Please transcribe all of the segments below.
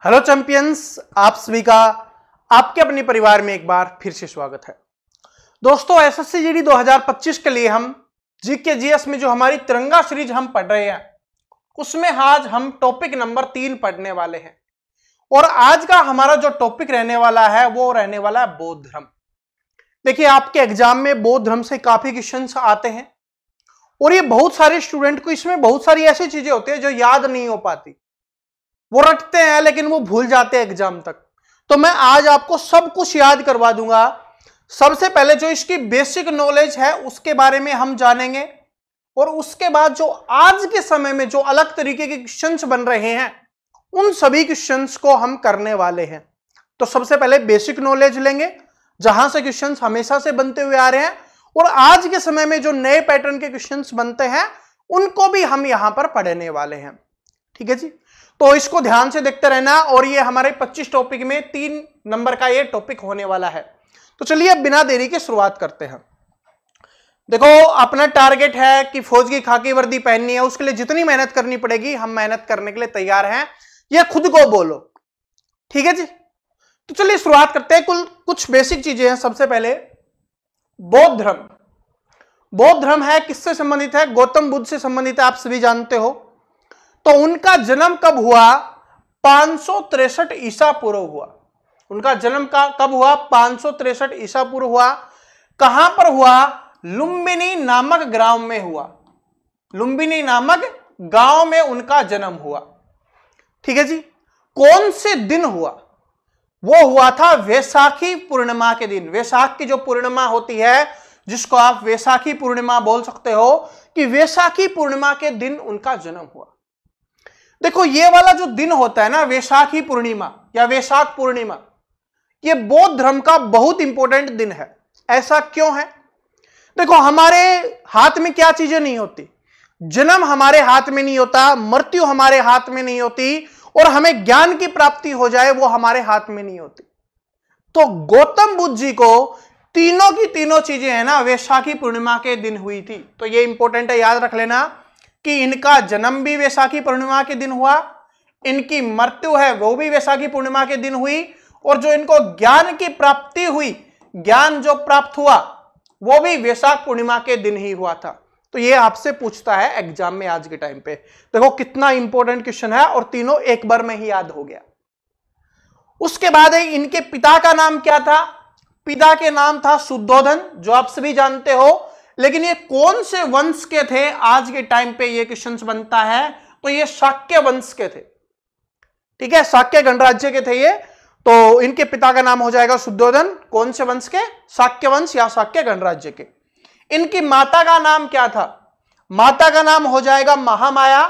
Hello champions, आप सभी का आपके अपने परिवार में एक बार फिर से स्वागत है। दोस्तों, एसएससी जीडी 2025 के लिए हम जीके जीएस में जो हमारी तिरंगा सीरीज हम पढ़ रहे हैं उसमें आज हम टॉपिक नंबर 3 पढ़ने वाले हैं। और आज का हमारा जो टॉपिक रहने वाला है वो रहने वाला है बौद्ध धर्म। देखिए, आपके एग्जाम में बौद्ध धर्म से काफी क्वेश्चंस आते हैं और ये बहुत सारे स्टूडेंट को इसमें बहुत सारी ऐसी चीजें होती है जो याद नहीं हो पाती। वो रटते हैं लेकिन वो भूल जाते हैं एग्जाम तक। तो मैं आज आपको सब कुछ याद करवा दूंगा। सबसे पहले जो इसकी बेसिक नॉलेज है उसके बारे में हम जानेंगे और उसके बाद जो आज के समय में जो अलग तरीके के क्वेश्चंस बन रहे हैं उन सभी क्वेश्चंस को हम करने वाले हैं। तो सबसे पहले बेसिक नॉलेज लेंगे जहां से क्वेश्चंस हमेशा से बनते हुए आ रहे हैं और आज के समय में जो नए पैटर्न के क्वेश्चंस बनते हैं उनको भी हम यहां पर पढ़ने वाले हैं। ठीक है जी, तो इसको ध्यान से देखते रहना। और ये हमारे 25 टॉपिक में 3 नंबर का ये टॉपिक होने वाला है। तो चलिए अब बिना देरी के शुरुआत करते हैं। देखो, अपना टारगेट है कि फौज की खाकी वर्दी पहननी है, उसके लिए जितनी मेहनत करनी पड़ेगी हम मेहनत करने के लिए तैयार हैं, ये खुद को बोलो। ठीक है जी, तो चलिए शुरुआत करते हैं। कुछ बेसिक चीजें हैं। सबसे पहले बौद्ध धर्म। बौद्ध धर्म है किससे संबंधित है? गौतम बुद्ध से संबंधित है, आप सभी जानते हो। तो उनका जन्म कब हुआ? 563 ईसा पूर्व हुआ। उनका जन्म कब हुआ? 563 ईसा पूर्व हुआ। कहां पर हुआ? लुम्बिनी नामक ग्राम में हुआ। लुम्बिनी नामक गांव में उनका जन्म हुआ। ठीक है जी। कौन से दिन हुआ? वो हुआ था वैसाखी पूर्णिमा के दिन। वैसाख की जो पूर्णिमा होती है जिसको आप वैसाखी पूर्णिमा बोल सकते हो, कि वैसाखी पूर्णिमा के दिन उनका जन्म हुआ। देखो, ये वाला जो दिन होता है ना, वैसाखी पूर्णिमा या वैशाख पूर्णिमा, ये बौद्ध धर्म का बहुत इंपॉर्टेंट दिन है। ऐसा क्यों है? देखो, हमारे हाथ में क्या चीजें नहीं होती? जन्म हमारे हाथ में नहीं होता, मृत्यु हमारे हाथ में नहीं होती, और हमें ज्ञान की प्राप्ति हो जाए वो हमारे हाथ में नहीं होती। तो गौतम बुद्ध जी को तीनों की तीनों चीजें है ना वैशाखी पूर्णिमा के दिन हुई थी। तो ये इंपॉर्टेंट है, याद रख लेना कि इनका जन्म भी वैसाखी पूर्णिमा के दिन हुआ, इनकी मृत्यु है वो भी वैसाखी पूर्णिमा के दिन हुई, और जो इनको ज्ञान की प्राप्ति हुई, ज्ञान जो प्राप्त हुआ वो भी वैशाख पूर्णिमा के दिन ही हुआ था। तो ये आपसे पूछता है एग्जाम में आज के टाइम पे। देखो कितना इंपॉर्टेंट क्वेश्चन है, और तीनों एक बार में ही याद हो गया। उसके बाद इनके पिता का नाम क्या था? पिता के नाम था शुद्धोधन, जो आप सभी जानते हो। लेकिन ये कौन से वंश के थे? आज के टाइम पे ये क्वेश्चन बनता है, तो ये शाक्य वंश के थे। ठीक है, शाक्य गणराज्य के थे ये। तो इनके पिता का नाम हो जाएगा शुद्धोधन। कौन से वंश के? शाक्य वंश या शाक्य गणराज्य के। इनकी माता का नाम क्या था? माता का नाम हो जाएगा महामाया,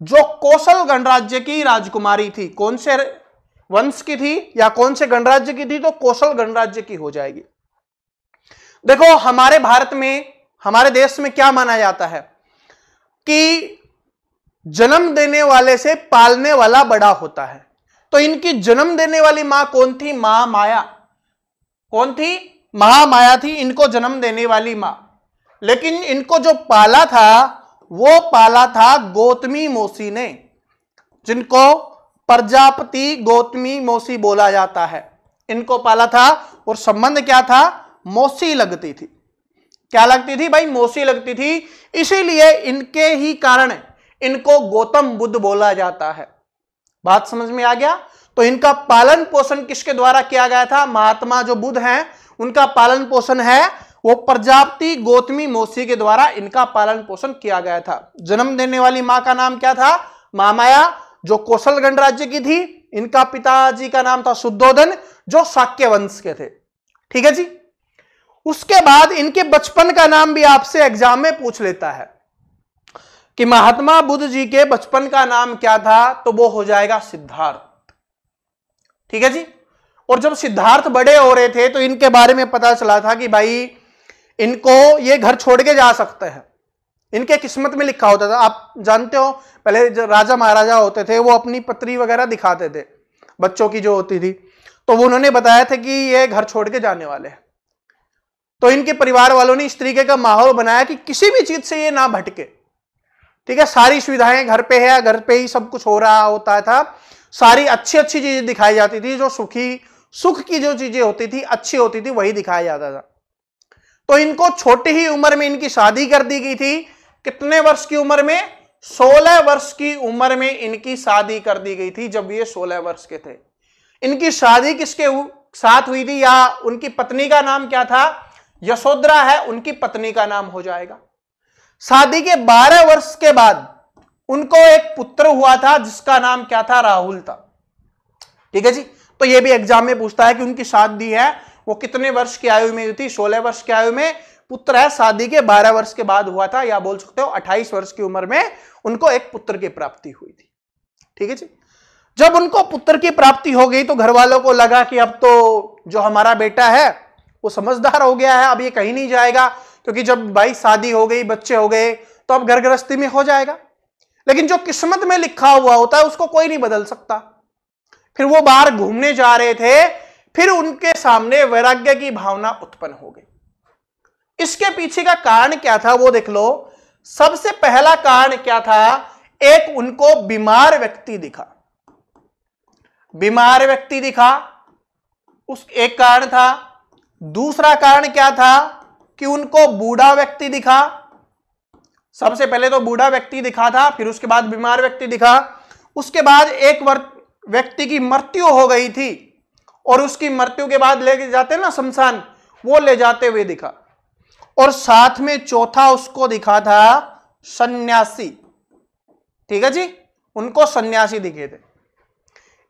जो कौशल गणराज्य की राजकुमारी थी। कौन से वंश की थी या कौन से गणराज्य की थी? तो कौशल गणराज्य की हो जाएगी। देखो, हमारे भारत में, हमारे देश में क्या माना जाता है कि जन्म देने वाले से पालने वाला बड़ा होता है। तो इनकी जन्म देने वाली मां कौन थी? महामाया। कौन थी? महामाया थी इनको जन्म देने वाली मां। लेकिन इनको जो पाला था वो पाला था गौतमी मौसी ने, जिनको प्रजापति गौतमी मौसी बोला जाता है। इनको पाला था, और संबंध क्या था? मौसी लगती थी। क्या लगती थी भाई? मौसी लगती थी। इसीलिए इनके ही कारण इनको गौतम बुद्ध बोला जाता है। बात समझ में आ गया? तो इनका पालन पोषण किसके द्वारा किया गया था? महात्मा जो बुद्ध हैं उनका पालन पोषण है वो प्रजापति गौतमी मौसी के द्वारा इनका पालन पोषण किया गया था। जन्म देने वाली मां का नाम क्या था? महामाया, जो कौशल गणराज्य की थी। इनका पिताजी का नाम था शुद्धोधन, जो शाक्य वंश के थे। ठीक है जी। उसके बाद इनके बचपन का नाम भी आपसे एग्जाम में पूछ लेता है कि महात्मा बुद्ध जी के बचपन का नाम क्या था? तो वो हो जाएगा सिद्धार्थ। ठीक है जी। और जब सिद्धार्थ बड़े हो रहे थे तो इनके बारे में पता चला था कि भाई इनको ये घर छोड़ के जा सकते हैं। इनके किस्मत में लिखा होता था। आप जानते हो, पहले जो राजा महाराजा होते थे वो अपनी पत्री वगैरह दिखाते थे बच्चों की जो होती थी, तो वो उन्होंने बताया था कि ये घर छोड़ के जाने वाले हैं। तो इनके परिवार वालों ने इस तरीके का माहौल बनाया कि किसी भी चीज से ये ना भटके। ठीक है, सारी सुविधाएं घर पे है, घर पे ही सब कुछ हो रहा होता था। सारी अच्छी अच्छी चीजें दिखाई जाती थी, जो सुख की जो चीजें होती थी, अच्छी होती थी, वही दिखाया जाता था। तो इनको छोटी ही उम्र में इनकी शादी कर दी गई थी। कितने वर्ष की उम्र में? 16 वर्ष की उम्र में इनकी शादी कर दी गई थी, जब ये 16 वर्ष के थे। इनकी शादी किसके साथ हुई थी, या उनकी पत्नी का नाम क्या था? यशोधरा है उनकी पत्नी का नाम हो जाएगा। शादी के 12 वर्ष के बाद उनको एक पुत्र हुआ था, जिसका नाम क्या था? राहुल था। ठीक है जी। तो ये भी एग्जाम में पूछता है कि उनकी शादी है वो कितने वर्ष की आयु में हुई थी? 16 वर्ष की आयु में। पुत्र है, शादी के 12 वर्ष के बाद हुआ था, या बोल सकते हो 28 वर्ष की उम्र में उनको एक पुत्र की प्राप्ति हुई थी। ठीक है जी। जब उनको पुत्र की प्राप्ति हो गई तो घर वालों को लगा कि अब तो जो हमारा बेटा है वो समझदार हो गया है, अब ये कहीं नहीं जाएगा, क्योंकि जब भाई शादी हो गई, बच्चे हो गए, तो अब घर गृहस्थी में हो जाएगा। लेकिन जो किस्मत में लिखा हुआ होता है उसको कोई नहीं बदल सकता। फिर वो बाहर घूमने जा रहे थे, फिर उनके सामने वैराग्य की भावना उत्पन्न हो गई। इसके पीछे का कारण क्या था वो देख लो। सबसे पहला कारण क्या था? एक उनको बीमार व्यक्ति दिखा। बीमार व्यक्ति दिखा, उस एक कारण था। दूसरा कारण क्या था? कि उनको बूढ़ा व्यक्ति दिखा। सबसे पहले तो बूढ़ा व्यक्ति दिखा था, फिर उसके बाद बीमार व्यक्ति दिखा, उसके बाद एक व्यक्ति की मृत्यु हो गई थी, और उसकी मृत्यु के बाद लेके जाते ना शमशान, वो ले जाते हुए दिखा, और साथ में चौथा उसको दिखा था सन्यासी। ठीक है जी, उनको सन्यासी दिखे थे।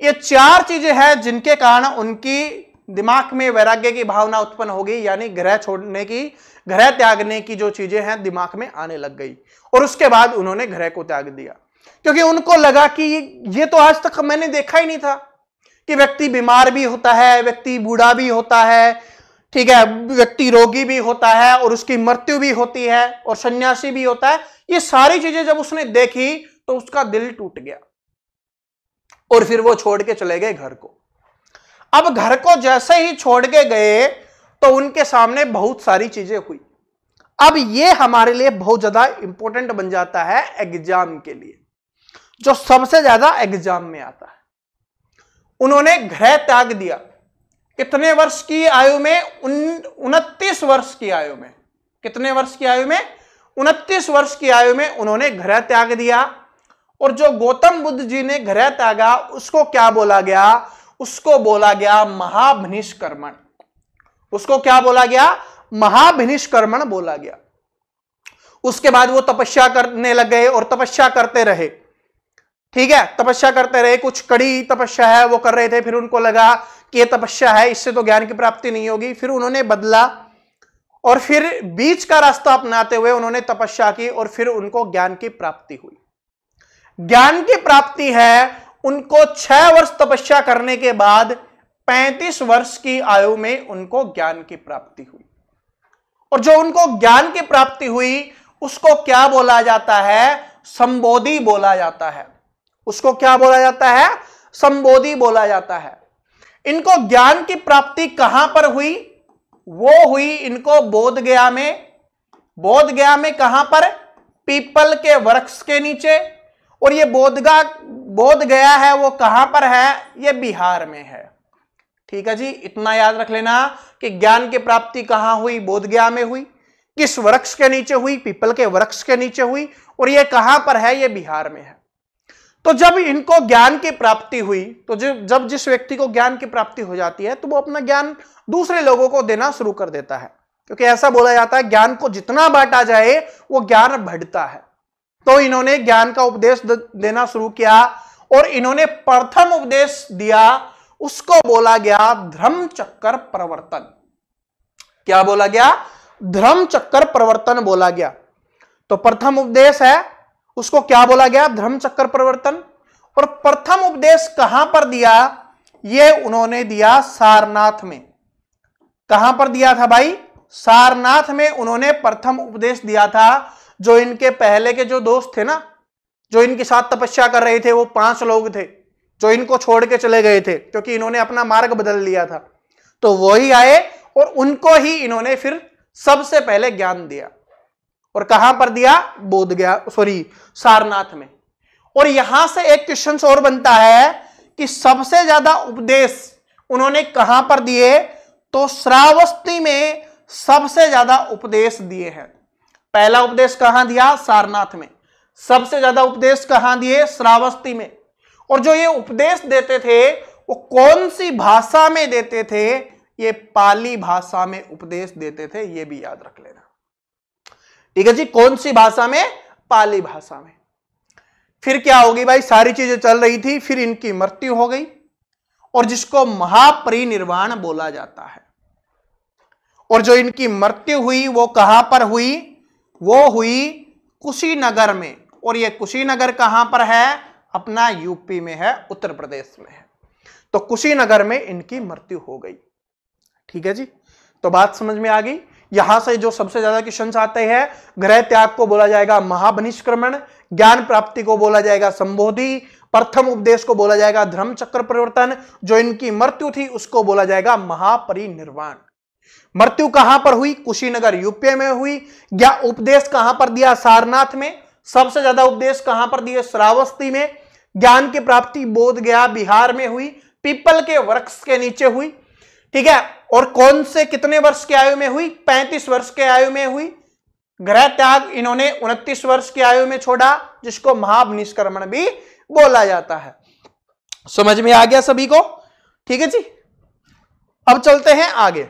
ये 4 चीजें हैं जिनके कारण उनकी दिमाग में वैराग्य की भावना उत्पन्न हो गई, यानी ग्रह छोड़ने की, ग्रह त्यागने की जो चीजें हैं दिमाग में आने लग गई, और उसके बाद उन्होंने ग्रह को त्याग दिया। क्योंकि उनको लगा कि ये तो आज तक मैंने देखा ही नहीं था कि व्यक्ति बीमार भी होता है, व्यक्ति बूढ़ा भी होता है, ठीक है, व्यक्ति रोगी भी होता है, और उसकी मृत्यु भी होती है, और सन्यासी भी होता है। ये सारी चीजें जब उसने देखी तो उसका दिल टूट गया, और फिर वो छोड़ के चले गए घर को। अब घर को जैसे ही छोड़ के गए तो उनके सामने बहुत सारी चीजें हुई। अब ये हमारे लिए बहुत ज्यादा इंपॉर्टेंट बन जाता है एग्जाम के लिए, जो सबसे ज्यादा एग्जाम में आता है। उन्होंने ग्रह त्याग दिया। कितने वर्ष की आयु में? 29 वर्ष की आयु में। कितने वर्ष की आयु में? 29 वर्ष की आयु में उन्होंने ग्रह त्याग दिया। और जो गौतम बुद्ध जी ने ग्रह त्यागा उसको क्या बोला गया? उसको बोला गया महाभिनिष्क्रमण। उसको क्या बोला गया? महाभिनिष्क्रमण बोला गया। उसके बाद वो तपस्या करने लग गए और तपस्या करते रहे। ठीक है, तपस्या करते रहे, कुछ कड़ी तपस्या है वो कर रहे थे, फिर उनको लगा कि ये तपस्या है, इससे तो ज्ञान की प्राप्ति नहीं होगी, फिर उन्होंने बदला, और फिर बीच का रास्ता अपनाते हुए उन्होंने तपस्या की, और फिर उनको ज्ञान की प्राप्ति हुई। ज्ञान की प्राप्ति है उनको 6 वर्ष तपस्या करने के बाद 35 वर्ष की आयु में उनको ज्ञान की प्राप्ति हुई। और जो उनको ज्ञान की प्राप्ति हुई उसको क्या बोला जाता है? संबोधि बोला जाता है। उसको क्या बोला जाता है? संबोधि बोला जाता है। इनको ज्ञान की प्राप्ति कहां पर हुई? वो हुई इनको बोध गया में। बोध गया में कहां पर? पीपल के वृक्ष के नीचे। और ये बोध गया है वो कहां पर है? ये बिहार में है। ठीक है जी, इतना याद रख लेना कि ज्ञान की प्राप्ति कहां हुई? बोध गया में हुई। किस वृक्ष के नीचे हुई? पीपल के वृक्ष के नीचे हुई। और ये कहां पर है? ये बिहार में है। तो जब इनको ज्ञान की प्राप्ति हुई, तो जब जिस व्यक्ति को ज्ञान की प्राप्ति हो जाती है तो वो अपना ज्ञान दूसरे लोगों को देना शुरू कर देता है, क्योंकि ऐसा बोला जाता है ज्ञान को जितना बांटा जाए वो ज्ञान बढ़ता है। तो इन्होंने ज्ञान का उपदेश देना शुरू किया, और इन्होंने प्रथम उपदेश दिया, उसको बोला गया धर्म चक्कर प्रवर्तन। क्या बोला गया? धर्म चक्कर प्रवर्तन बोला गया। तो प्रथम उपदेश है उसको क्या बोला गया? धर्म चक्कर प्रवर्तन। और प्रथम उपदेश कहां पर दिया? ये उन्होंने दिया सारनाथ में। कहां पर दिया था भाई? सारनाथ में उन्होंने प्रथम उपदेश दिया था। जो इनके पहले के जो दोस्त थे ना, जो इनके साथ तपस्या कर रहे थे, वो 5 लोग थे जो इनको छोड़ के चले गए थे, क्योंकि इन्होंने अपना मार्ग बदल लिया था। तो वही आए और उनको ही इन्होंने फिर सबसे पहले ज्ञान दिया। और कहां पर दिया? सारनाथ में। और यहां से एक क्वेश्चन और बनता है कि सबसे ज्यादा उपदेश उन्होंने कहां पर दिए, तो श्रावस्ती में सबसे ज्यादा उपदेश दिए हैं। पहला उपदेश कहां दिया, सारनाथ में। सबसे ज्यादा उपदेश कहां दिए, श्रावस्ती में। और जो ये उपदेश देते थे वो कौन सी भाषा में देते थे, ये पाली भाषा में उपदेश देते थे, ये भी याद रख लेना। ठीक है जी, कौन सी भाषा में, पाली भाषा में। फिर क्या होगी भाई, सारी चीजें चल रही थी, फिर इनकी मृत्यु हो गई, और जिसको महापरिनिर्वाण बोला जाता है। और जो इनकी मृत्यु हुई वो कहां पर हुई, वो हुई कुशीनगर में। और ये कुशीनगर कहां पर है, अपना यूपी में है, उत्तर प्रदेश में है। तो कुशीनगर में इनकी मृत्यु हो गई। ठीक है जी, तो बात समझ में आ गई। यहां से जो सबसे ज्यादा क्वेश्चन आते हैं, गृह त्याग को बोला जाएगा महाबनिष्क्रमण, ज्ञान प्राप्ति को बोला जाएगा संबोधि, प्रथम उपदेश को बोला जाएगा धर्म चक्र परिवर्तन, जो इनकी मृत्यु थी उसको बोला जाएगा महापरिनिर्वाण। मृत्यु कहां पर हुई, कुशीनगर यूपी में हुई। उपदेश कहां पर दिया, सारनाथ में। सबसे ज्यादा उपदेश कहां पर दिए, श्रावस्ती में। ज्ञान की प्राप्ति बोध गया बिहार में हुई, पीपल के वृक्ष के नीचे हुई। ठीक है, और कौन से कितने वर्ष की आयु में हुई, 35 वर्ष के आयु में हुई। गृह त्याग इन्होंने 29 वर्ष की आयु में छोड़ा, जिसको महाबनिष्क्रमण भी बोला जाता है। समझ में आ गया सभी को। ठीक है जी, अब चलते हैं आगे,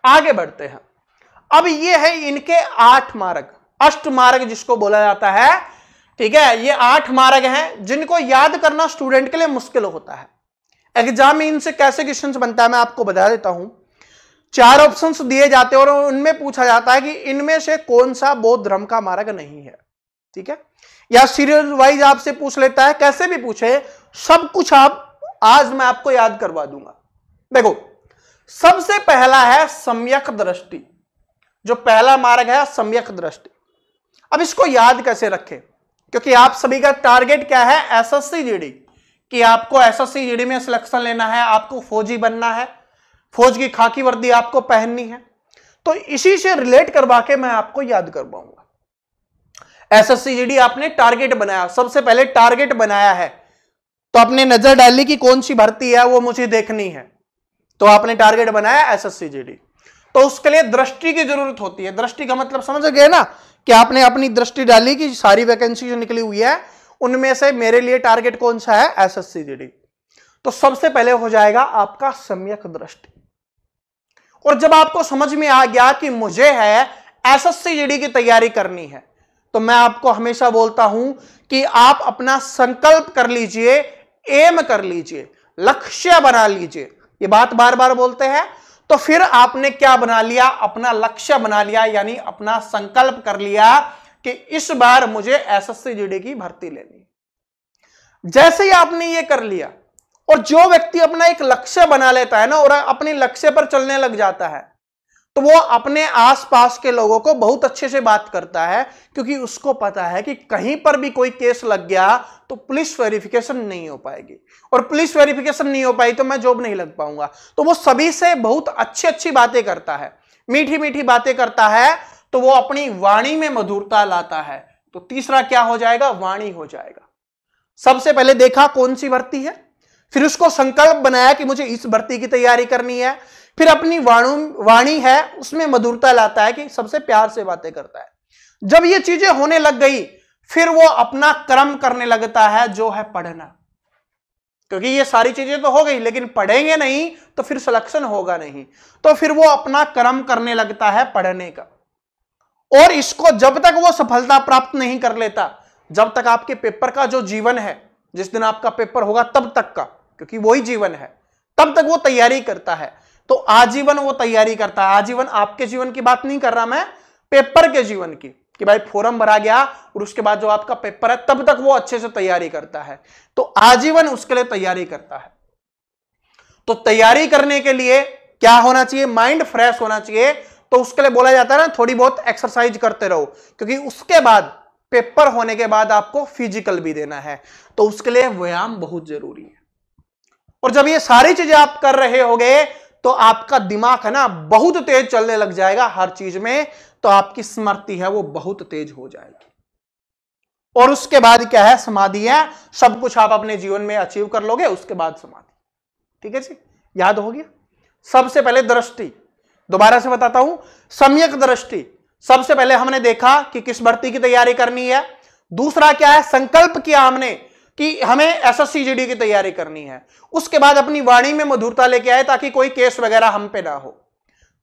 आगे बढ़ते हैं। अब ये है इनके 8 मार्ग, अष्टमार्ग जिसको बोला जाता है। ठीक है, ये 8 मार्ग हैं जिनको याद करना स्टूडेंट के लिए मुश्किल होता है। एग्जाम में इनसे कैसे क्वेश्चंस बनता है मैं आपको बता देता हूं। 4 ऑप्शंस दिए जाते हैं और उनमें पूछा जाता है कि इनमें से कौन सा बौद्ध धर्म का मार्ग नहीं है। ठीक है, या सीरियल वाइज आपसे पूछ लेता है, कैसे भी पूछे, सब कुछ आज मैं आपको याद करवा दूंगा। देखो, सबसे पहला है सम्यक दृष्टि। जो पहला मार्ग है सम्यक दृष्टि। अब इसको याद कैसे रखें, क्योंकि आप सभी का टारगेट क्या है, एसएससी जीडी, कि आपको एसएससी जीडी में सिलेक्शन लेना है, आपको फौजी बनना है, फौज की खाकी वर्दी आपको पहननी है। तो इसी से रिलेट करवा के मैं आपको याद करवाऊंगा। एसएससी जीडी आपने टारगेट बनाया, सबसे पहले टारगेट बनाया है, तो आपने नजर डाली कि कौन सी भर्ती है वो मुझे देखनी है, तो आपने टारगेट बनाया एसएससी जीडी। तो उसके लिए दृष्टि की जरूरत होती है। दृष्टि का मतलब समझ गए ना, कि आपने अपनी दृष्टि डाली कि सारी वैकेंसी जो निकली हुई है उनमें से मेरे लिए टारगेट कौन सा है, एसएससी जीडी। तो सबसे पहले हो जाएगा आपका सम्यक दृष्टि। और जब आपको समझ में आ गया कि मुझे है एसएससी जीडी की तैयारी करनी है, तो मैं आपको हमेशा बोलता हूं कि आप अपना संकल्प कर लीजिए, एम कर लीजिए, लक्ष्य बना लीजिए। ये बात बार बार बोलते हैं। तो फिर आपने क्या बना लिया, अपना लक्ष्य बना लिया, यानी अपना संकल्प कर लिया कि इस बार मुझे एसएससी जीडी की भर्ती लेनी। जैसे ही आपने ये कर लिया, और जो व्यक्ति अपना एक लक्ष्य बना लेता है ना और अपने लक्ष्य पर चलने लग जाता है, तो वो अपने आसपास के लोगों को बहुत अच्छे से बात करता है, क्योंकि उसको पता है कि कहीं पर भी कोई केस लग गया तो पुलिस वेरिफिकेशन नहीं हो पाएगी, और पुलिस वेरिफिकेशन नहीं हो पाई तो मैं जॉब नहीं लग पाऊंगा। तो वो सभी से बहुत अच्छी अच्छी बातें करता है, मीठी मीठी बातें करता है, तो वो अपनी वाणी में मधुरता लाता है। तो तीसरा क्या हो जाएगा, वाणी हो जाएगा। सबसे पहले देखा कौन सी भर्ती है, फिर उसको संकल्प बनाया कि मुझे इस भर्ती की तैयारी करनी है, फिर अपनी वाणी है उसमें मधुरता लाता है, कि सबसे प्यार से बातें करता है। जब ये चीजें होने लग गई, फिर वो अपना कर्म करने लगता है, जो है पढ़ना। क्योंकि ये सारी चीजें तो हो गई, लेकिन पढ़ेंगे नहीं तो फिर सिलेक्शन होगा नहीं। तो फिर वो अपना कर्म करने लगता है पढ़ने का। और इसको जब तक वो सफलता प्राप्त नहीं कर लेता, जब तक आपके पेपर का जो जीवन है, जिस दिन आपका पेपर होगा तब तक का, क्योंकि वही जीवन है, तब तक वो तैयारी करता है। तो आजीवन वो तैयारी करता है। आजीवन आपके जीवन की बात नहीं कर रहा मैं, पेपर के जीवन की, कि भाई फॉर्म भरा गया और उसके बाद जो आपका पेपर है तब तक वो अच्छे से तैयारी करता है। तो आजीवन उसके लिए तैयारी करता है। तो तैयारी करने के लिए क्या होना चाहिए, माइंड फ्रेश होना चाहिए। तो उसके लिए बोला जाता है ना, थोड़ी बहुत एक्सरसाइज करते रहो, क्योंकि उसके बाद पेपर होने के बाद आपको फिजिकल भी देना है, तो उसके लिए व्यायाम बहुत जरूरी है। और जब ये सारी चीजें आप कर रहे होगे, तो आपका दिमाग है ना बहुत तेज चलने लग जाएगा हर चीज में, तो आपकी स्मृति है वो बहुत तेज हो जाएगी। और उसके बाद क्या है, समाधि है। सब कुछ आप अपने जीवन में अचीव कर लोगे, उसके बाद समाधि। ठीक है जी, याद हो गया। सबसे पहले दृष्टि, दोबारा से बताता हूं, सम्यक दृष्टि। सबसे पहले हमने देखा कि किस भर्ती की तैयारी करनी है। दूसरा क्या है, संकल्प किया हमने कि हमें एसएससी जीडी की तैयारी करनी है। उसके बाद अपनी वाणी में मधुरता लेके आए ताकि कोई केस वगैरह हम पे ना हो।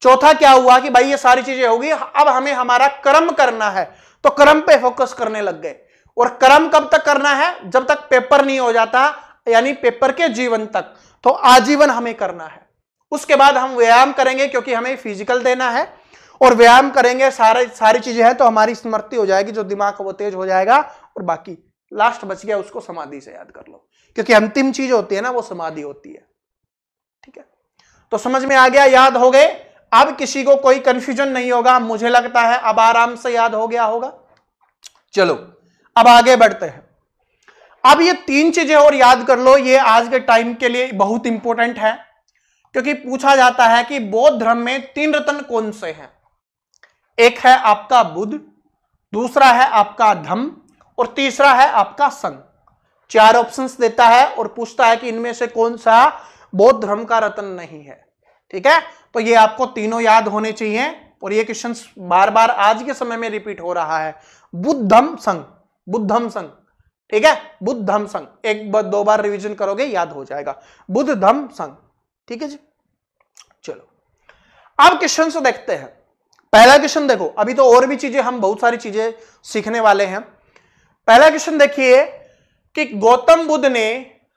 चौथा क्या हुआ कि भाई ये सारी चीजें होगी, अब हमें हमारा कर्म करना है, तो कर्म पे फोकस करने लग गए। और कर्म कब तक करना है, जब तक पेपर नहीं हो जाता, यानी पेपर के जीवन तक, तो आजीवन हमें करना है। उसके बाद हम व्यायाम करेंगे क्योंकि हमें फिजिकल देना है, और व्यायाम करेंगे, सारी चीजें हैं तो हमारी स्मृति हो जाएगी, जो दिमाग वो तेज हो जाएगा। और बाकी लास्ट बच गया, उसको समाधि से याद कर लो, क्योंकि अंतिम चीज होती है ना, वो समाधि होती है। ठीक है, तो समझ में आ गया, याद हो गए। अब किसी को कोई कंफ्यूजन नहीं होगा, मुझे लगता है अब आराम से याद हो गया होगा। चलो अब आगे बढ़ते हैं। अब ये 3 चीजें और याद कर लो, ये आज के टाइम के लिए बहुत इंपॉर्टेंट है, क्योंकि पूछा जाता है कि बौद्ध धर्म में 3 रत्न कौन से हैं। एक है आपका बुद्ध, दूसरा है आपका धम्म, और तीसरा है आपका संघ। 4 ऑप्शंस देता है और पूछता है कि इनमें से कौन सा बौद्ध धर्म का रत्न नहीं है। ठीक है, तो ये आपको तीनों याद होने चाहिए, और ये क्वेश्चन बार बार आज के समय में रिपीट हो रहा है। बुद्धम संघ, बुद्धम संघ। ठीक है, बुद्धम संघ, 1-2 बार रिवीजन करोगे याद हो जाएगा, बुद्ध धम्म संघ। ठीक है जी, चलो अब क्वेश्चन से देखते हैं। पहला क्वेश्चन देखो, अभी तो और भी चीजें, हम बहुत सारी चीजें सीखने वाले हैं। पहला क्वेश्चन देखिए कि गौतम बुद्ध ने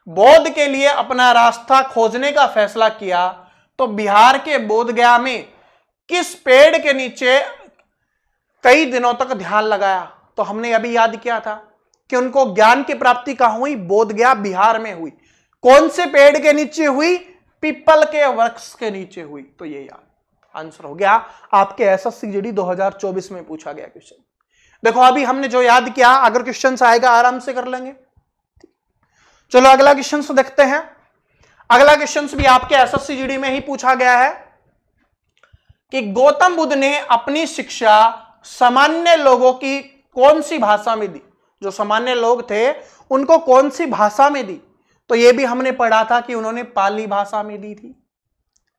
बौद्ध के लिए अपना रास्ता खोजने का फैसला किया तो बिहार के बोधगया में किस पेड़ के नीचे कई दिनों तक ध्यान लगाया। तो हमने अभी याद किया था कि उनको ज्ञान की प्राप्ति कहां हुई, बोधगया बिहार में हुई। कौन से पेड़ के नीचे हुई, पीपल के वृक्ष के नीचे हुई। तो ये याद आंसर हो गया आपके एसएससी जीडी 2024 में पूछा गया क्वेश्चन। देखो अभी हमने जो याद किया, अगर क्वेश्चन आएगा आराम से कर लेंगे। चलो अगला क्वेश्चन देखते हैं। अगला क्वेश्चन भी आपके एसएससी जीडी में ही पूछा गया है कि गौतम बुद्ध ने अपनी शिक्षा सामान्य लोगों की कौन सी भाषा में दी। जो सामान्य लोग थे उनको कौन सी भाषा में दी। तो ये भी हमने पढ़ा था कि उन्होंने पाली भाषा में दी थी।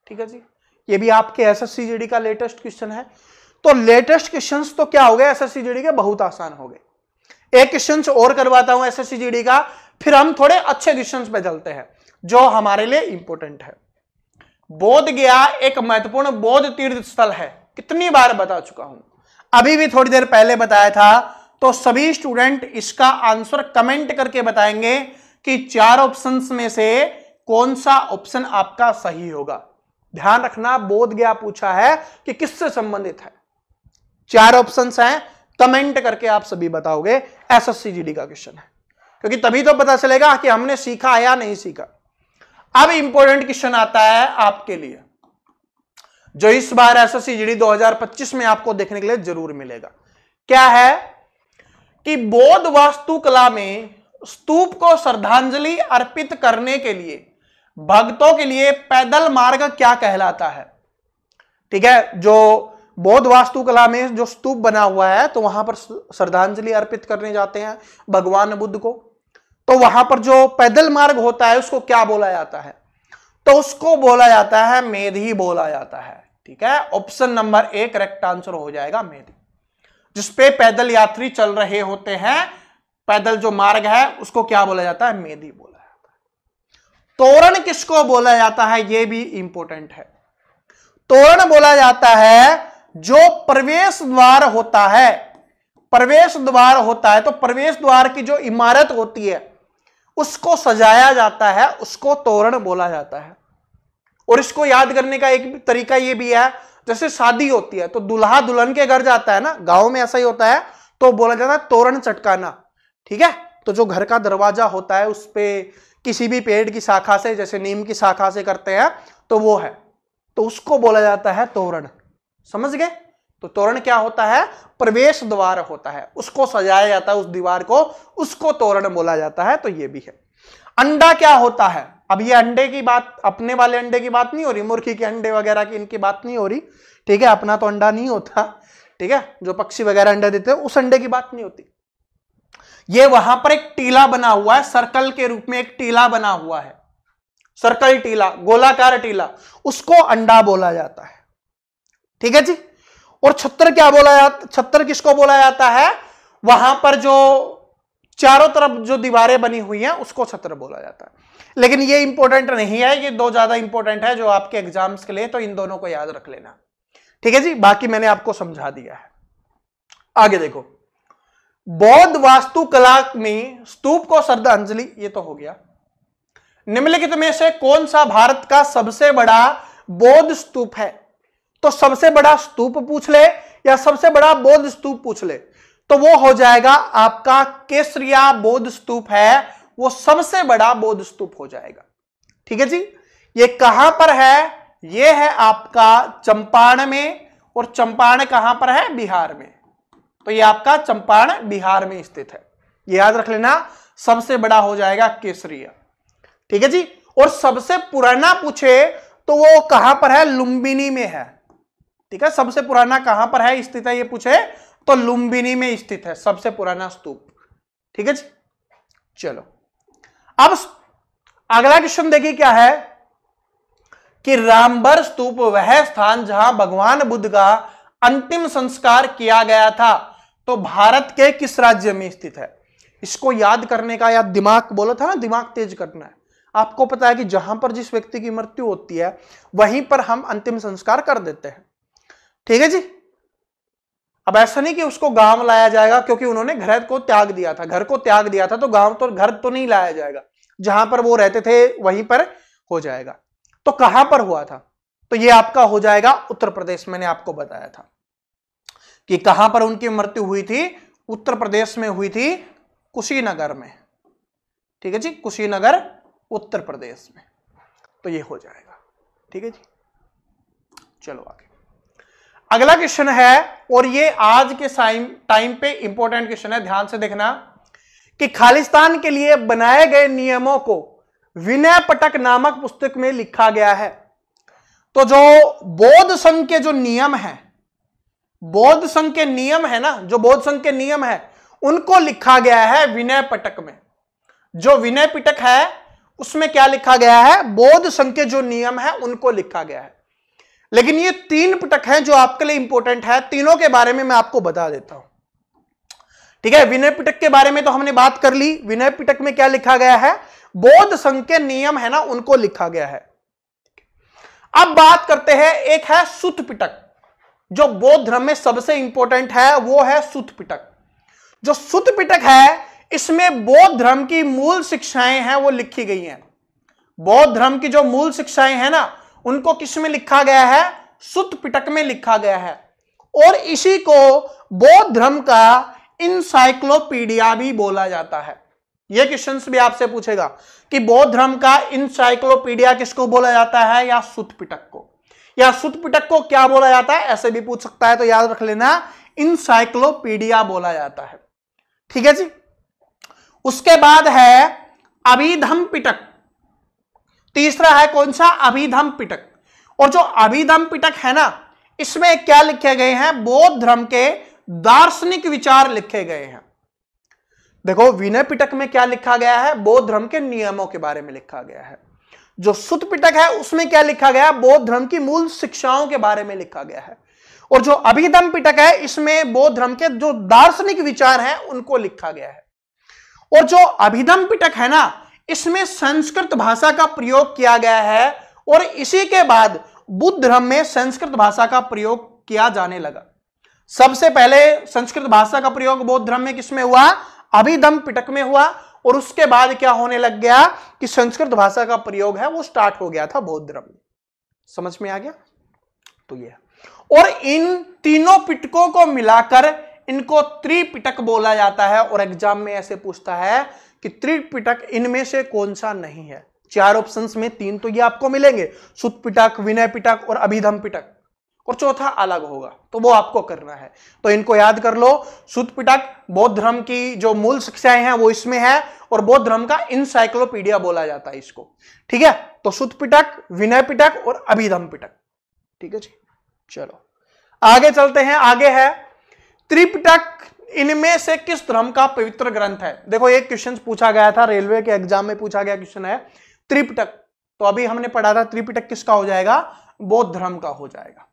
ठीक है जी, ये भी आपके एसएससी जीडी का लेटेस्ट क्वेश्चन है। तो लेटेस्ट क्वेश्चंस तो क्या हो गए एसएससी जीडी के, बहुत आसान हो गए। एक क्वेश्चन और करवाता हूं एसएससी जीडी का, फिर हम थोड़े अच्छे क्वेश्चंस पे चलते हैं जो हमारे लिए इंपॉर्टेंट है। बोधगया एक महत्वपूर्ण बौद्ध तीर्थ स्थल है, कितनी बार बता चुका हूं, अभी भी थोड़ी देर पहले बताया था। तो सभी स्टूडेंट इसका आंसर कमेंट करके बताएंगे कि 4 ऑप्शंस में से कौन सा ऑप्शन आपका सही होगा। ध्यान रखना, बोधगया पूछा है कि किससे संबंधित है। 4 ऑप्शंस हैं, कमेंट करके आप सभी बताओगे। एसएससी जीडी का क्वेश्चन है, क्योंकि तभी तो पता चलेगा कि हमने सीखा या नहीं सीखा। अब इंपॉर्टेंट क्वेश्चन आता है आपके लिए, जो इस बार एसएससी जीडी 2025 में आपको देखने के लिए जरूर मिलेगा। क्या है कि बौद्ध वास्तुकला में स्तूप को श्रद्धांजलि अर्पित करने के लिए भक्तों के लिए पैदल मार्ग क्या कहलाता है। ठीक है, जो बौद्ध वास्तुकला में जो स्तूप बना हुआ है, तो वहां पर श्रद्धांजलि अर्पित करने जाते हैं भगवान बुद्ध को। तो वहां पर जो पैदल मार्ग होता है उसको क्या बोला जाता है, तो उसको बोला जाता है मेधी बोला जाता है। ठीक है, ऑप्शन नंबर 1 करेक्ट आंसर हो जाएगा मेधी, जिसपे पैदल यात्री चल रहे होते हैं। पैदल जो मार्ग है उसको क्या बोला जाता है, मेधी बोला जाता है। तोरण किसको बोला जाता है, यह भी इंपॉर्टेंट है। तोरण बोला जाता है जो प्रवेश द्वार होता है, प्रवेश द्वार होता है, तो प्रवेश द्वार की जो इमारत होती है उसको सजाया जाता है, उसको तोरण बोला जाता है। और इसको याद करने का एक तरीका ये भी है, जैसे शादी होती है तो दूल्हा दुल्हन के घर जाता है ना, गांव में ऐसा ही होता है, तो बोला जाता है तोरण चटकाना। ठीक है, तो जो घर का दरवाजा होता है उस पे किसी भी पेड़ की शाखा से, जैसे नीम की शाखा से करते हैं, तो वो है, तो उसको बोला जाता है तोरण। समझ गए, तो तोरण क्या होता है, प्रवेश द्वार होता है, उसको सजाया जाता है उस दीवार को, उसको तोरण बोला जाता है। तो ये भी है। अंडा क्या होता है, अब ये अंडे की बात, अपने वाले अंडे की बात नहीं हो रही, मुर्गी के अंडे वगैरह की इनकी बात नहीं हो रही। ठीक है, अपना तो अंडा नहीं होता। ठीक है, जो पक्षी वगैरह अंडा देते हैं उस अंडे की बात नहीं होती। ये वहां पर एक टीला बना हुआ है, सर्कल के रूप में एक टीला बना हुआ है, सर्कल टीला, गोलाकार टीला, उसको अंडा बोला जाता है। ठीक है जी। और छत्तर क्या बोला जाता, छत्तर किसको बोला जाता है? वहां पर जो चारों तरफ जो दीवारें बनी हुई हैं उसको छत्तर बोला जाता है। लेकिन ये इंपॉर्टेंट नहीं है, ये दो ज्यादा इंपॉर्टेंट है जो आपके एग्जाम्स के लिए, तो इन दोनों को याद रख लेना। ठीक है जी, बाकी मैंने आपको समझा दिया है। आगे देखो, बौद्ध वास्तुकला में स्तूप को श्रद्धांजलि, ये तो हो गया। निम्नलिखित में से कौन सा भारत का सबसे बड़ा बौद्ध स्तूप है? तो सबसे बड़ा स्तूप पूछ ले या सबसे बड़ा बौद्ध स्तूप पूछ ले तो वो हो जाएगा आपका केसरिया बौद्ध स्तूप है, वो सबसे बड़ा बौद्ध स्तूप हो जाएगा। ठीक है जी। ये कहां पर है? ये है आपका चंपारण में, और चंपारण कहां पर है? बिहार में। तो ये आपका चंपारण बिहार में स्थित है, ये याद रख लेना। सबसे बड़ा हो जाएगा केसरिया। ठीक है जी। और सबसे पुराना पूछे तो वो कहां पर है? लुम्बिनी में है। ठीक है, सबसे पुराना कहां पर है स्थित है ये पूछे तो लुम्बिनी में स्थित है सबसे पुराना स्तूप। ठीक है जी। चलो अब अगला क्वेश्चन देखिए क्या है कि रामबर स्तूप वह स्थान जहां भगवान बुद्ध का अंतिम संस्कार किया गया था, तो भारत के किस राज्य में स्थित है? इसको याद करने का, या दिमाग बोला था ना, दिमाग तेज करना है। आपको पता है कि जहां पर जिस व्यक्ति की मृत्यु होती है वहीं पर हम अंतिम संस्कार कर देते हैं। ठीक है जी। अब ऐसा नहीं कि उसको गांव लाया जाएगा क्योंकि उन्होंने घर को त्याग दिया था, घर को त्याग दिया था तो गांव तो, घर तो नहीं लाया जाएगा, जहां पर वो रहते थे वहीं पर हो जाएगा। तो कहां पर हुआ था? तो ये आपका हो जाएगा उत्तर प्रदेश। मैंने आपको बताया था कि कहां पर उनकी मृत्यु हुई थी, उत्तर प्रदेश में हुई थी, कुशीनगर में। ठीक है जी, कुशीनगर उत्तर प्रदेश में। तो ये हो जाएगा। ठीक है जी। चलो आगे, अगला क्वेश्चन है, और ये आज के टाइम पे इंपॉर्टेंट क्वेश्चन है, ध्यान से देखना कि खालिस्तान के लिए बनाए गए नियमों को विनय पिटक नामक पुस्तक में लिखा गया है। तो जो बौद्ध संघ के जो नियम है, बौद्ध संघ के नियम है ना, जो बौद्ध संघ के नियम है उनको लिखा गया है विनय पिटक में। जो विनय पिटक है उसमें क्या लिखा गया है? बौद्ध संघ के जो नियम है उनको लिखा गया है। लेकिन ये 3 पिटक हैं जो आपके लिए इंपॉर्टेंट है, तीनों के बारे में मैं आपको बता देता हूं। ठीक है, विनय पिटक के बारे में तो हमने बात कर ली। विनय पिटक में क्या लिखा गया है? बौद्ध संघ के नियम है ना, उनको लिखा गया है। अब बात करते हैं, एक है सुत्त पिटक, जो बौद्ध धर्म में सबसे इंपॉर्टेंट है, वो है सुत्त पिटक। जो सुत्त पिटक है इसमें बौद्ध धर्म की मूल शिक्षाएं हैं वो लिखी गई हैं। बौद्ध धर्म की जो मूल शिक्षाएं हैं ना उनको किस में लिखा गया है? सुत्त पिटक में लिखा गया है। और इसी को बौद्ध धर्म का इनसाइक्लोपीडिया भी बोला जाता है। यह क्वेश्चंस भी आपसे पूछेगा कि बौद्ध धर्म का इनसाइक्लोपीडिया किसको बोला जाता है, या सुत्त पिटक को, या सुत्त पिटक को क्या बोला जाता है, ऐसे भी पूछ सकता है। तो याद रख लेना, इनसाइक्लोपीडिया बोला जाता है। ठीक है जी। उसके बाद है अभिधम पिटक। तीसरा है कौन सा? अभिधम पिटक। और जो अभिधम पिटक है ना, इसमें क्या लिखे गए हैं? बौद्ध धर्म के दार्शनिक विचार लिखे गए हैं। देखो, विनय पिटक में क्या लिखा गया है? बौद्ध धर्म के नियमों के बारे में लिखा गया है। जो सुत्त पिटक है उसमें क्या लिखा गया? बौद्ध धर्म की मूल शिक्षाओं के बारे में लिखा गया है। और जो अभिधम पिटक है इसमें बौद्ध धर्म के जो दार्शनिक विचार हैं उनको लिखा गया है। और जो अभिधम पिटक है ना, इसमें संस्कृत भाषा का प्रयोग किया गया है, और इसी के बाद बुद्ध धर्म में संस्कृत भाषा का प्रयोग किया जाने लगा। सबसे पहले संस्कृत भाषा का प्रयोग बौद्ध धर्म में किसमें हुआ? अभिधम पिटक में हुआ। और उसके बाद क्या होने लग गया कि संस्कृत भाषा का प्रयोग है वो स्टार्ट हो गया था बौद्ध धर्म में। समझ में आ गया? तो ये, और इन तीनों पिटकों को मिलाकर इनको त्रिपिटक बोला जाता है। और एग्जाम में ऐसे पूछता है कि त्रिपिटक इनमें से कौन सा नहीं है? 4 ऑप्शंस में 3 तो ये आपको मिलेंगे, सुत्त पिटक, विनय पिटक और अभिधम पिटक, और चौथा अलग होगा, तो वो आपको करना है। तो इनको याद कर लो। सुत्त पिटक बौद्ध धर्म की जो मूल शिक्षाएं हैं वो इसमें है, और बौद्ध धर्म का इनसाइक्लोपीडिया बोला जाता है इसको। ठीक है, तो सुत्त पिटक, विनय पिटक और अभिधम पिटक। ठीक है जी। चलो आगे चलते हैं। आगे है त्रिपिटक इनमें से किस धर्म का पवित्र ग्रंथ है? देखो एक क्वेश्चन पूछा गया था, रेलवे के एग्जाम में पूछा गया क्वेश्चन है त्रिपिटक। तो अभी हमने पढ़ा था त्रिपिटक किसका हो जाएगा? बौद्ध धर्म का हो जाएगा।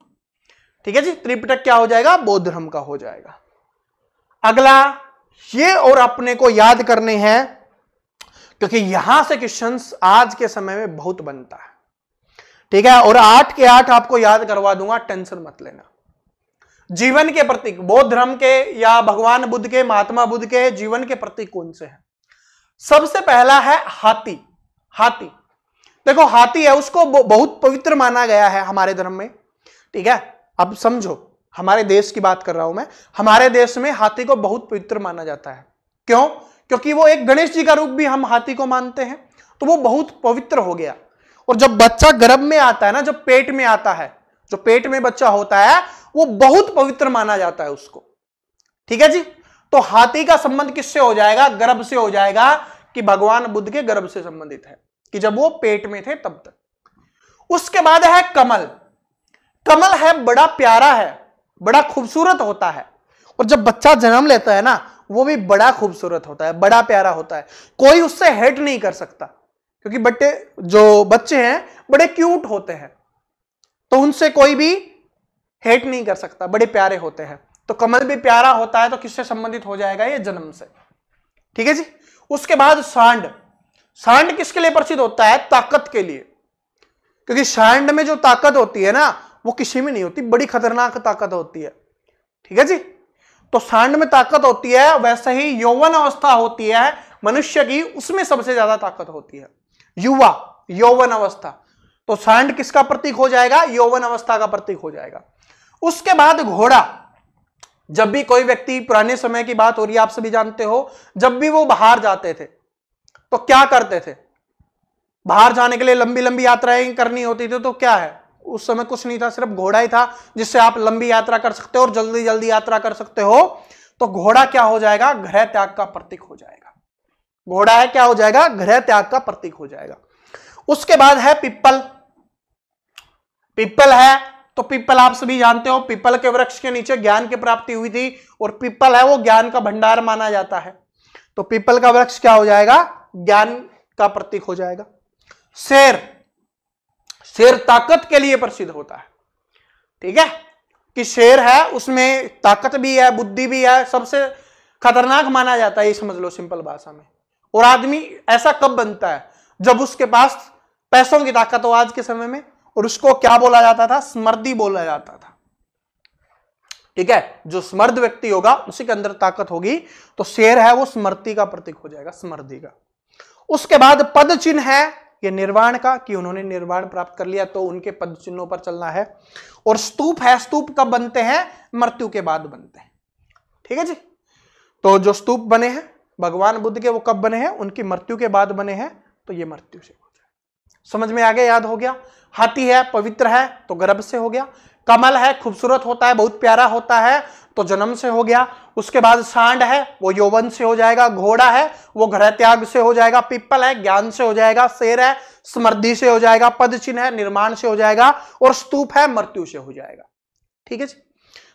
ठीक है जी, त्रिपिटक क्या हो जाएगा? बौद्ध धर्म का हो जाएगा। अगला ये और अपने को याद करने हैं, क्योंकि यहां से क्वेश्चंस आज के समय में बहुत बनता है। ठीक है, और 8 के 8 आपको याद करवा दूंगा, टेंशन मत लेना। जीवन के प्रतीक बौद्ध धर्म के या भगवान बुद्ध के, महात्मा बुद्ध के जीवन के प्रतीक कौन से हैं? सबसे पहला है हाथी। हाथी देखो, हाथी है उसको बहुत पवित्र माना गया है हमारे धर्म में। ठीक है, अब समझो, हमारे देश की बात कर रहा हूं मैं। हमारे देश में हाथी को बहुत पवित्र माना जाता है। क्यों? क्योंकि वो एक गणेश जी का रूप भी हम हाथी को मानते हैं, तो वो बहुत पवित्र हो गया। और जब बच्चा गर्भ में आता है ना, जब पेट में आता है, जो पेट में बच्चा होता है, वो बहुत पवित्र माना जाता है उसको। ठीक है जी, तो हाथी का संबंध किससे हो जाएगा? गर्भ से हो जाएगा, कि भगवान बुद्ध के गर्भ से संबंधित है, कि जब वो पेट में थे तब तक। उसके बाद है कमल। कमल है बड़ा प्यारा है, बड़ा खूबसूरत होता है, और जब बच्चा जन्म लेता है ना, वो भी बड़ा खूबसूरत होता है, बड़ा प्यारा होता है। कोई उससे हेट नहीं कर सकता, क्योंकि जो बच्चे हैं बड़े क्यूट होते हैं, तो उनसे कोई भी हेट नहीं कर सकता, बड़े प्यारे होते हैं। तो कमल भी प्यारा होता है, तो किससे संबंधित हो जाएगा? ये जन्म से। ठीक है जी। उसके बाद सांड। सांड किसके लिए प्रसिद्ध होता है? ताकत के लिए, क्योंकि सांड में जो ताकत होती है ना, वो किसी में नहीं होती, बड़ी खतरनाक ताकत होती है। ठीक है जी, तो सांड में ताकत होती है। वैसे ही यौवन अवस्था होती है मनुष्य की, उसमें सबसे ज्यादा ताकत होती है युवा, यौवन अवस्था। तो सांड किसका प्रतीक हो जाएगा? यौवन अवस्था का प्रतीक हो जाएगा। उसके बाद घोड़ा। जब भी कोई व्यक्ति, पुराने समय की बात हो रही है, आप सभी जानते हो, जब भी वो बाहर जाते थे तो क्या करते थे? बाहर जाने के लिए लंबी लंबी यात्राएं करनी होती थी, तो क्या है, उस समय कुछ नहीं था, सिर्फ घोड़ा ही था जिससे आप लंबी यात्रा कर सकते हो और जल्दी जल्दी यात्रा कर सकते हो। तो घोड़ा क्या हो जाएगा? गृह त्याग का प्रतीक हो जाएगा। घोड़ा है क्या हो जाएगा? गृह त्याग का प्रतीक हो जाएगा। उसके बाद है पिप्पल। पिप्पल है, तो पिप्पल आप सभी जानते हो, पिप्पल के वृक्ष के नीचे ज्ञान की प्राप्ति हुई थी, और पिप्पल है वो ज्ञान का भंडार माना जाता है। तो पिप्पल का वृक्ष क्या हो जाएगा? ज्ञान का प्रतीक हो जाएगा। शेर। शेर ताकत के लिए प्रसिद्ध होता है। ठीक है, कि शेर है उसमें ताकत भी है, बुद्धि भी है, सबसे खतरनाक माना जाता है, ये समझ लो सिंपल भाषा में। और आदमी ऐसा कब बनता है? जब उसके पास पैसों की ताकत हो आज के समय में, और उसको क्या बोला जाता था? स्मर्दी बोला जाता था। ठीक है, जो स्मर्द व्यक्ति होगा उसी के अंदर ताकत होगी, तो शेर है वो स्मृति का प्रतीक हो जाएगा, स्मृति का। उसके बाद पद चिन्ह है, ये निर्वाण का, कि उन्होंने निर्वाण प्राप्त कर लिया, तो उनके पद चिन्हों पर चलना है। और स्तूप है, स्तूप कब बनते हैं? मृत्यु के बाद बनते हैं। ठीक है जी, तो जो स्तूप बने हैं भगवान बुद्ध के, वो कब बने हैं? उनकी मृत्यु के बाद बने हैं, तो ये मृत्यु से हो जाए। समझ में आ गया, याद हो गया। हाथी है, पवित्र है, तो गर्भ से हो गया। कमल है, खूबसूरत होता है, बहुत प्यारा होता है, तो जन्म से हो गया। उसके बाद सांड है, वो यौवन से हो जाएगा। घोड़ा है, वो गृह त्याग से हो जाएगा। पिप्पल है, ज्ञान से हो जाएगा। शेर है, समृद्धि से हो जाएगा। पद चिन्ह है, निर्माण से हो जाएगा। और स्तूप है, मृत्यु से हो जाएगा। ठीक है जी,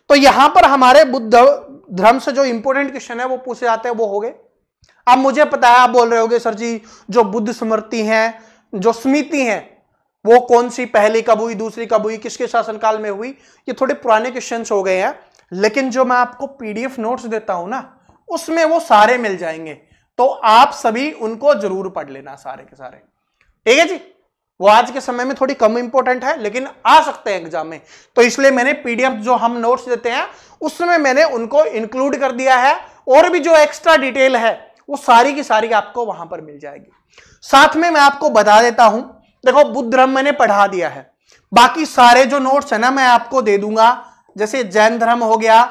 तो यहां पर हमारे बुद्ध धर्म से जो इंपोर्टेंट क्वेश्चन है वो पूछे जाते हैं, वो हो गए। अब मुझे पता है आप बोल रहे होगे, सर जी जो बुद्ध स्मृति है, जो स्मृति है, वो कौन सी, पहली कब हुई, दूसरी कब हुई, किसके शासनकाल में हुई? ये थोड़े पुराने क्वेश्चंस हो गए हैं, लेकिन जो मैं आपको पीडीएफ नोट्स देता हूं ना, उसमें वो सारे मिल जाएंगे, तो आप सभी उनको जरूर पढ़ लेना, सारे के सारे। ठीक है जी, वो आज के समय में थोड़ी कम इंपॉर्टेंट है, लेकिन आ सकते हैं एग्जाम में, तो इसलिए मैंने पीडीएफ जो हम नोट्स देते हैं उसमें मैंने उनको इंक्लूड कर दिया है, और भी जो एक्स्ट्रा डिटेल है वो सारी की सारी आपको वहां पर मिल जाएगी। साथ में मैं आपको बता देता हूं, देखो बुद्ध धर्म मैंने पढ़ा दिया है, बाकी सारे जो नोट्स है ना मैं आपको दे दूंगा। जैसे जैन धर्म हो गया,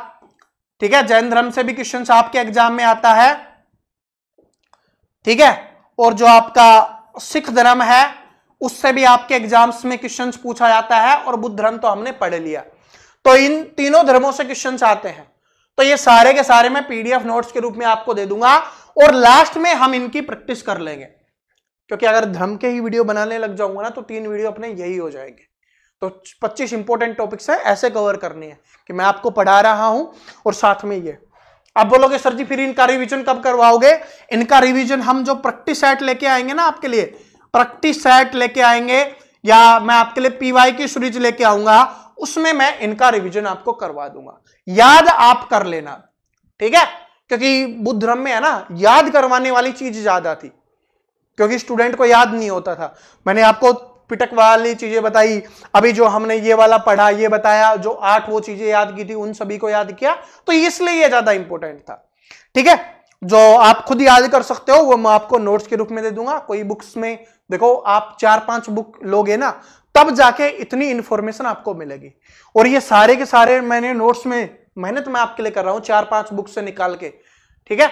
ठीक है, जैन धर्म से भी क्वेश्चन आपके एग्जाम में आता है। ठीक है, और जो आपका सिख धर्म है उससे भी आपके एग्जाम्स में क्वेश्चंस पूछा जाता है, और बुद्ध धर्म तो हमने पढ़ लिया, तो इन तीनों धर्मों से क्वेश्चंस आते हैं। तो ये सारे के सारे मैं पीडीएफ नोट्स के रूप में आपको दे दूंगा, और लास्ट में हम इनकी प्रैक्टिस कर लेंगे, क्योंकि अगर धर्म के ही वीडियो बनाने लग जाऊंगा ना तो 3 वीडियो अपने यही हो जाएंगे। तो 25 इंपॉर्टेंट टॉपिक्स है, ऐसे कवर करनी है कि मैं आपको पढ़ा रहा हूं और साथ में ये। आप बोलोगे सर जी फिर इनका रिवीजन कब करवाओगे? इनका रिवीजन हम जो प्रैक्टिस सेट लेके आएंगे ना आपके लिए, प्रैक्टिस सेट लेके आएंगे, या मैं आपके लिए पीवाई की सीरीज लेके आऊंगा, उसमें मैं इनका रिवीजन आपको करवा दूंगा। याद आप कर लेना, ठीक है? क्योंकि बुद्ध धर्म में है ना, याद करवाने वाली चीज ज्यादा थी, क्योंकि स्टूडेंट को याद नहीं होता था। मैंने आपको पिटक वाली चीजें बताई, अभी जो हमने ये वाला पढ़ा, ये बताया, जो 8 वो चीजें याद की थी उन सभी को याद किया, तो इसलिए ये ज्यादा इंपॉर्टेंट था, ठीक है? जो आप खुद याद कर सकते हो वो मैं आपको नोट्स के रूप में दे दूंगा। कोई बुक्स में देखो, आप 4-5 बुक लोगे ना, तब जाके इतनी इंफॉर्मेशन आपको मिलेगी। और ये सारे के सारे मैंने नोट्स में मेहनत मैं आपके लिए कर रहा हूं 4-5 बुक से निकाल के, ठीक है?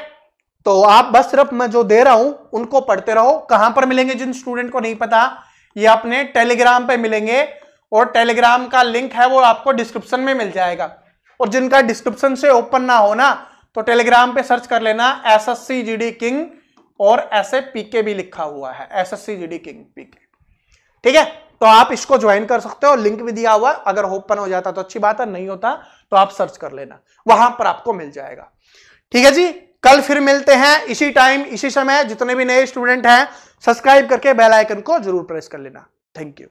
तो आप बस सिर्फ मैं जो दे रहा हूं उनको पढ़ते रहो। कहां पर मिलेंगे जिन स्टूडेंट को नहीं पता, ये अपने टेलीग्राम पे मिलेंगे, और टेलीग्राम का लिंक है वो आपको डिस्क्रिप्शन में मिल जाएगा। और जिनका डिस्क्रिप्शन से ओपन ना हो ना, तो टेलीग्राम पे सर्च कर लेना एसएससी जीडी किंग, और ऐसे पीके भी लिखा हुआ है, एसएससी जीडी किंग पीके, ठीक है? तो आप इसको ज्वाइन कर सकते हो, लिंक भी दिया हुआ, अगर ओपन हो जाता तो अच्छी बात है, नहीं होता तो आप सर्च कर लेना, वहां पर आपको मिल जाएगा, ठीक है जी? कल फिर मिलते हैं इसी टाइम इसी समय। जितने भी नए स्टूडेंट हैं सब्सक्राइब करके बेल आइकन को जरूर प्रेस कर लेना। Thank you.